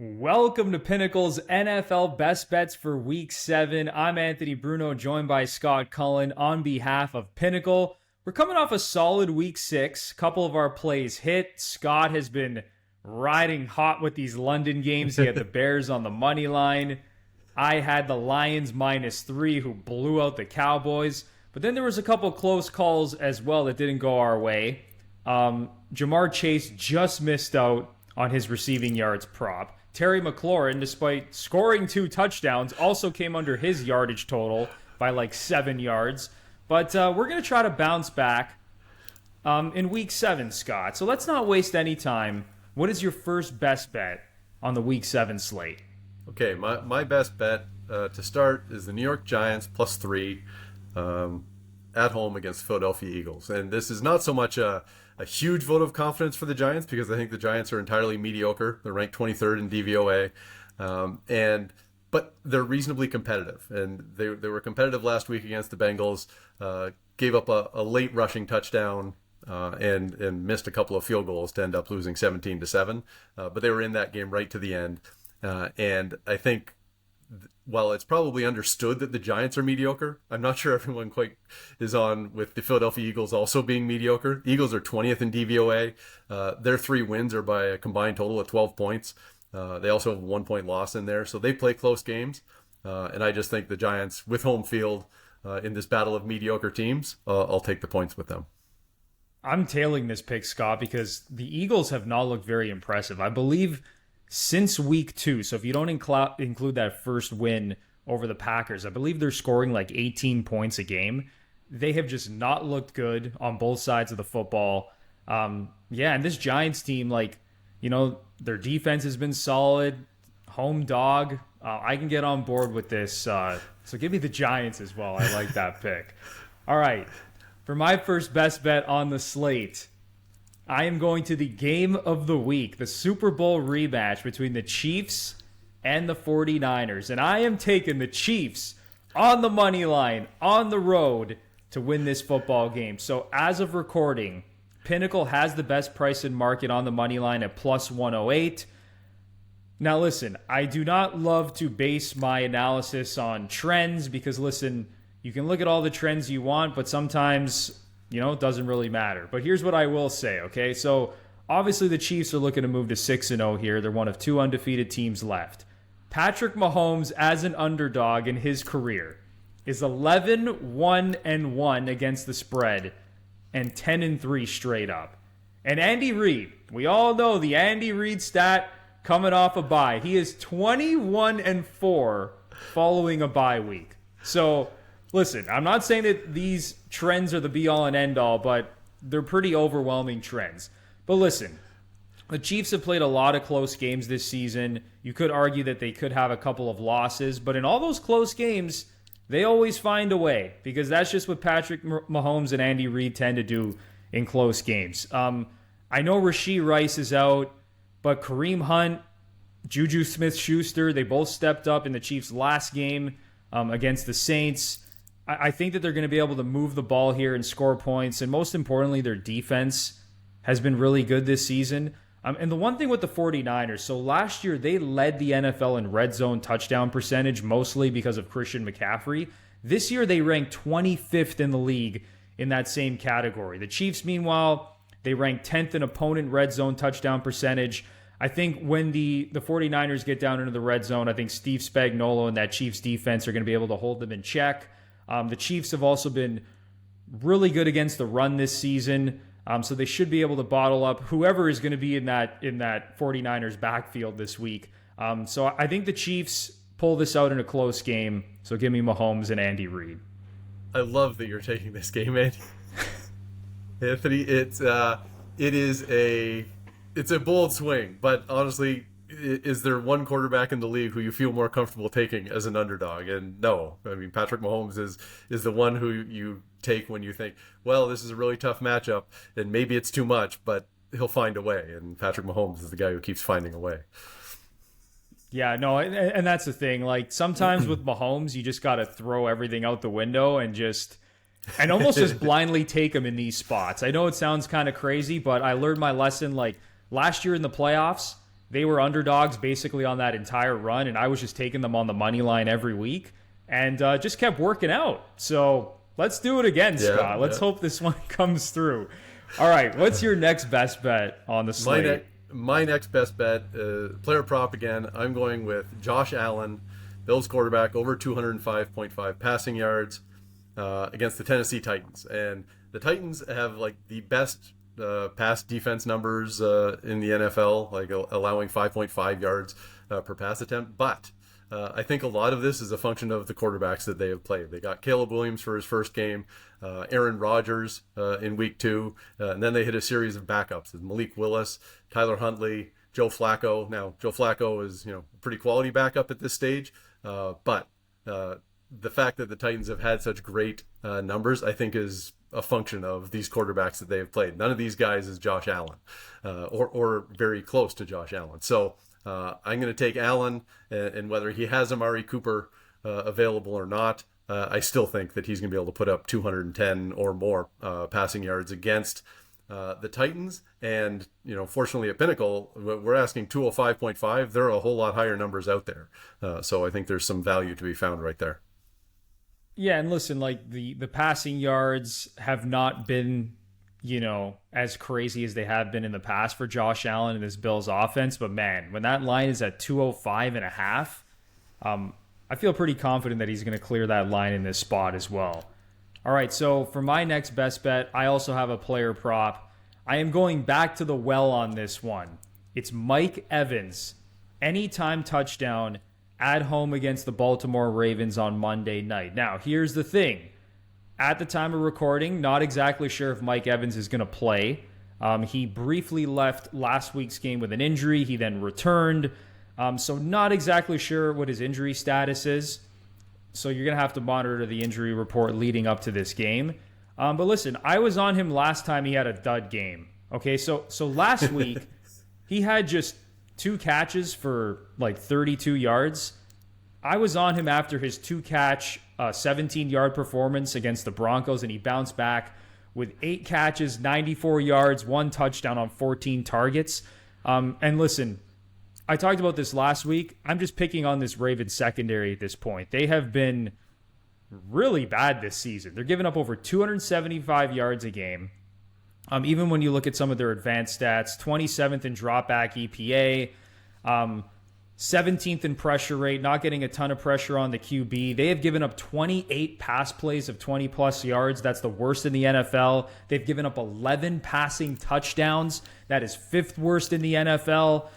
Welcome to Pinnacle's NFL Best Bets for Week 7. I'm Anthony Bruno, joined by Scott Cullen on behalf of Pinnacle. We're coming off a solid Week 6. A couple of our plays hit. Scott has been riding hot with these London games. He had the Bears on the money line. I had the Lions -3, who blew out the Cowboys. But then there was a couple close calls as well that didn't go our way. Jamar Chase just missed out on his receiving yards prop. Terry McLaurin, despite scoring 2 touchdowns, also came under his yardage total by like 7 yards. But we're going to try to bounce back in Week 7, Scott. So let's not waste any time. What is your first best bet on the Week 7 slate? Okay, my best bet to start is the New York Giants +3 at home against the Philadelphia Eagles. And this is not so much a huge vote of confidence for the Giants, because I think the Giants are entirely mediocre. They're ranked 23rd in DVOA, but they're reasonably competitive, and they were competitive last week against the Bengals. Gave up a late rushing touchdown and missed a couple of field goals to end up losing 17-7. But they were in that game right to the end, and I think, while it's probably understood that the Giants are mediocre, I'm not sure everyone quite is on with the Philadelphia Eagles also being mediocre. Eagles are 20th in DVOA. Their 3 wins are by a combined total of 12 points. They also have a 1-point loss in there, so they play close games. And I just think the Giants, with home field in this battle of mediocre teams, I'll take the points with them. I'm tailing this pick, Scott, because the Eagles have not looked very impressive. I believe since Week 2, so if you don't include that first win over the Packers, I believe they're scoring like 18 points a game. They have just not looked good on both sides of the football. And this Giants team, their defense has been solid. Home dog. I can get on board with this. So give me the Giants as well. I like that pick. All right. For my first best bet on the slate, I am going to the game of the week, the Super Bowl rematch between the Chiefs and the 49ers. And I am taking the Chiefs on the money line, on the road, to win this football game. So as of recording, Pinnacle has the best price in market on the money line at +108. Now listen, I do not love to base my analysis on trends because, listen, you can look at all the trends you want, but sometimes, it doesn't really matter. But here's what I will say, okay? So obviously the Chiefs are looking to move to 6-0 here. They're one of 2 undefeated teams left. Patrick Mahomes, as an underdog in his career, is 11-1-1 against the spread and 10-3 straight up. And Andy Reid, we all know the Andy Reid stat coming off a bye. He is 21-4 following a bye week. So listen, I'm not saying that these trends are the be-all and end-all, but they're pretty overwhelming trends. But listen, the Chiefs have played a lot of close games this season. You could argue that they could have a couple of losses, but in all those close games, they always find a way, because that's just what Patrick Mahomes and Andy Reid tend to do in close games. I know Rashee Rice is out, but Kareem Hunt, Juju Smith-Schuster, they both stepped up in the Chiefs' last game against the Saints. I think that they're going to be able to move the ball here and score points. And most importantly, their defense has been really good this season. And the one thing with the 49ers, so last year they led the NFL in red zone touchdown percentage, mostly because of Christian McCaffrey. This year they ranked 25th in the league in that same category. The Chiefs, meanwhile, they ranked 10th in opponent red zone touchdown percentage. I think when the 49ers get down into the red zone, I think Steve Spagnuolo and that Chiefs defense are going to be able to hold them in check. The Chiefs have also been really good against the run this season, so they should be able to bottle up whoever is going to be in that 49ers backfield this week. So I think the Chiefs pull this out in a close game, so give me Mahomes and Andy Reid. I love that you're taking this game, Andy. Anthony, it's a bold swing, but honestly, is there one quarterback in the league who you feel more comfortable taking as an underdog? And no, I mean, Patrick Mahomes is the one who you take when you think, well, this is a really tough matchup and maybe it's too much, but he'll find a way. And Patrick Mahomes is the guy who keeps finding a way. Yeah, no, and that's the thing. Like, sometimes with Mahomes, you just got to throw everything out the window and almost just blindly take him in these spots. I know it sounds kind of crazy, but I learned my lesson. Like, last year in the playoffs, They were underdogs basically on that entire run, and I was just taking them on the money line every week, and just kept working out. So let's do it again, Scott. Let's hope this one comes through. All right, what's your next best bet on the slate? My next best bet, player prop again. I'm going with Josh Allen, Bills quarterback, over 205.5 passing yards against the Tennessee Titans. And the Titans have like the best pass defense numbers in the NFL, like allowing 5.5 yards per pass attempt. But I think a lot of this is a function of the quarterbacks that they have played. They got Caleb Williams for his first game, Aaron Rodgers in week 2, and then they hit a series of backups: Malik Willis, Tyler Huntley, Joe Flacco. Now, Joe Flacco is a pretty quality backup at this stage, but the fact that the Titans have had such great numbers, I think, is a function of these quarterbacks that they have played. None of these guys is Josh Allen, or very close to Josh Allen. So I'm going to take Allen, and whether he has Amari Cooper available or not, I still think that he's going to be able to put up 210 or more passing yards against the Titans. And, fortunately at Pinnacle, we're asking 205.5. There are a whole lot higher numbers out there. So I think there's some value to be found right there. Yeah, and listen, like the passing yards have not been, as crazy as they have been in the past for Josh Allen and this Bills offense. But man, when that line is at 205.5, I feel pretty confident that he's going to clear that line in this spot as well. All right, so for my next best bet, I also have a player prop. I am going back to the well on this one. It's Mike Evans, anytime touchdown at home against the Baltimore Ravens on Monday night. Now, here's the thing. At the time of recording, not exactly sure if Mike Evans is going to play. He briefly left last week's game with an injury. He then returned. So not exactly sure what his injury status is. So you're going to have to monitor the injury report leading up to this game. But listen, I was on him last time he had a dud game. Okay, so last week, he had just 2 catches for like 32 yards. I was on him after his 2-catch, 17-yard performance against the Broncos, and he bounced back with 8 catches, 94 yards, 1 touchdown on 14 targets. And listen, I talked about this last week. I'm just picking on this Ravens secondary at this point. They have been really bad this season. They're giving up over 275 yards a game. Even when you look at some of their advanced stats, 27th in dropback EPA, 17th in pressure rate, not getting a ton of pressure on the QB. They have given up 28 pass plays of 20-plus yards. That's the worst in the NFL. They've given up 11 passing touchdowns. That is 5th worst in the NFL.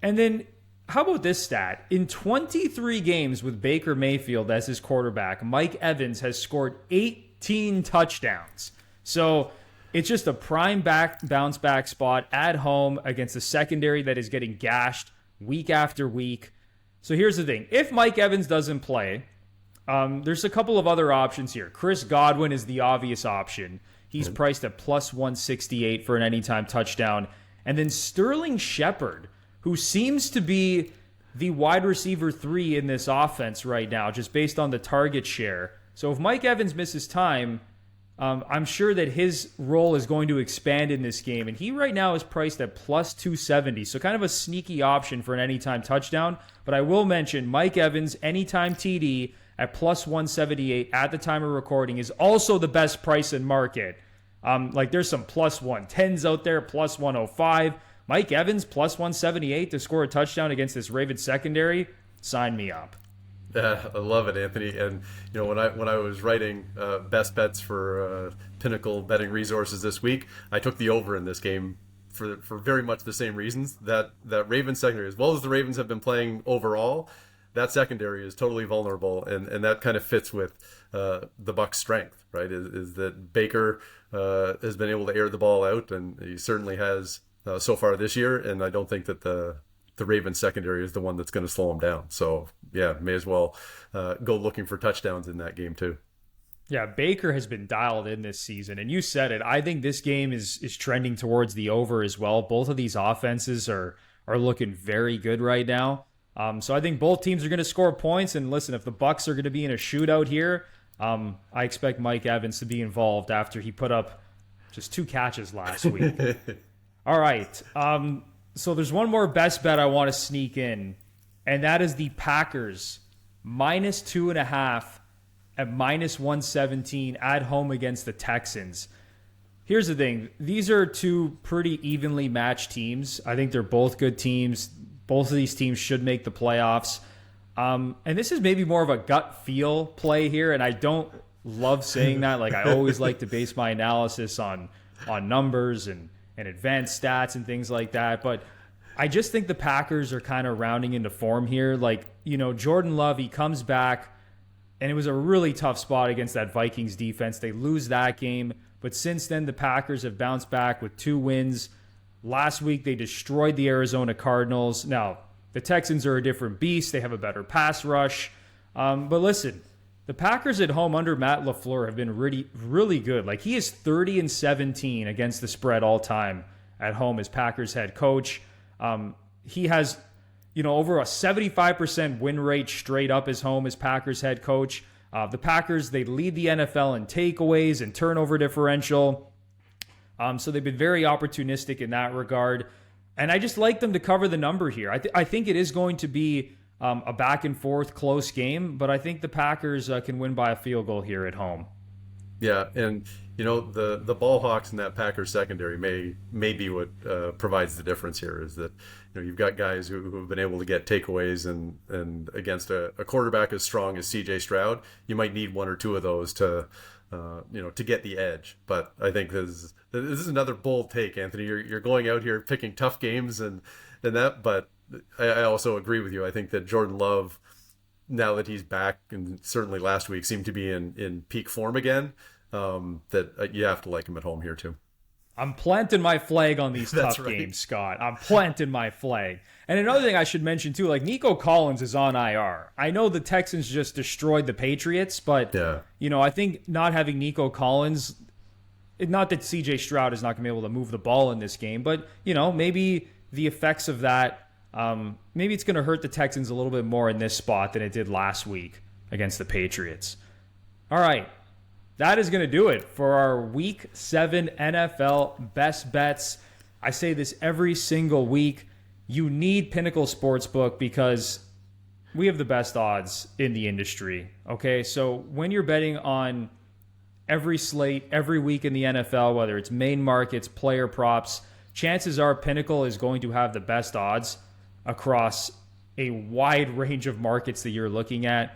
And then, how about this stat? In 23 games with Baker Mayfield as his quarterback, Mike Evans has scored 18 touchdowns. So it's just a prime bounce back spot at home against a secondary that is getting gashed week after week. So here's the thing. If Mike Evans doesn't play, there's a couple of other options here. Chris Godwin is the obvious option. He's priced at plus 168 for an anytime touchdown. And then Sterling Shepard, who seems to be the wide receiver 3 in this offense right now, just based on the target share. So if Mike Evans misses time, I'm sure that his role is going to expand in this game. And he right now is priced at plus 270. So kind of a sneaky option for an anytime touchdown. But I will mention Mike Evans, anytime TD at plus 178 at the time of recording is also the best price in market. Like there's some plus 110s out there, plus 105. Mike Evans, plus 178 to score a touchdown against this Ravens secondary. Sign me up. Yeah, I love it, Anthony. And when I was writing best bets for Pinnacle betting resources this week, I took the over in this game for very much the same reasons. That Ravens secondary, as well as the Ravens have been playing overall, that secondary is totally vulnerable, and that kind of fits with the Bucs' strength, right? Is that Baker has been able to air the ball out, and he certainly has so far this year. And I don't think that the Ravens secondary is the one that's going to slow him down. So yeah, may as well go looking for touchdowns in that game too. Yeah, Baker has been dialed in this season, and you said it. I think this game is trending towards the over as well. Both of these offenses are looking very good right now. So I think both teams are going to score points. And listen, if the Bucs are going to be in a shootout here, I expect Mike Evans to be involved after he put up just 2 catches last week. All right. So there's one more best bet I want to sneak in, and that is the Packers -2.5 at -117 at home against the Texans. Here's the thing. These are two pretty evenly matched teams. I think they're both good teams. Both of these teams should make the playoffs. And this is maybe more of a gut feel play here, and I don't love saying that. Like, I always like to base my analysis on numbers and advanced stats and things like that. But I just think the Packers are kind of rounding into form here. Like, Jordan Love, he comes back, and it was a really tough spot against that Vikings defense. They lose that game. But since then, the Packers have bounced back with 2 wins. Last week, they destroyed the Arizona Cardinals. Now, the Texans are a different beast. They have a better pass rush. But listen, the Packers at home under Matt LaFleur have been really, really good. Like, he is 30-17 against the spread all time at home as Packers head coach. He has, over a 75% win rate straight up his home as Packers head coach. The Packers, they lead the NFL in takeaways and turnover differential. So they've been very opportunistic in that regard. And I just like them to cover the number here. I think it is going to be a back and forth close game, but I think the Packers can win by a field goal here at home. Yeah, and the ball hawks in that Packers secondary may be what provides the difference here. Is that you've got guys who have been able to get takeaways, and against a quarterback as strong as C.J. Stroud, you might need one or two of those to get the edge. But I think this is another bold take, Anthony. You're going out here picking tough games and that, but I also agree with you. I think that Jordan Love, now that he's back, and certainly last week seemed to be in peak form again, that you have to like him at home here too. I'm planting my flag on these tough games, Scott. I'm planting my flag. And another thing I should mention too, like Nico Collins is on IR. I know the Texans just destroyed the Patriots, but I think not having Nico Collins, not that CJ Stroud is not going to be able to move the ball in this game, but maybe the effects of that, maybe it's going to hurt the Texans a little bit more in this spot than it did last week against the Patriots. All right. That is going to do it for our Week 7 NFL Best Bets. I say this every single week. You need Pinnacle Sportsbook because we have the best odds in the industry. Okay, so when you're betting on every slate, every week in the NFL, whether it's main markets, player props, chances are Pinnacle is going to have the best odds across a wide range of markets that you're looking at.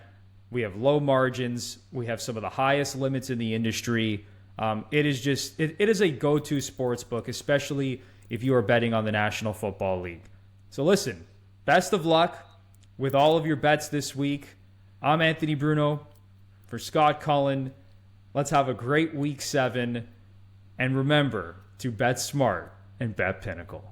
We have low margins. We have some of the highest limits in the industry. It is a go-to sports book, especially if you are betting on the National Football League. So listen, best of luck with all of your bets this week. I'm Anthony Bruno for Scott Cullen. Let's have a great Week 7. And remember to bet smart and bet Pinnacle.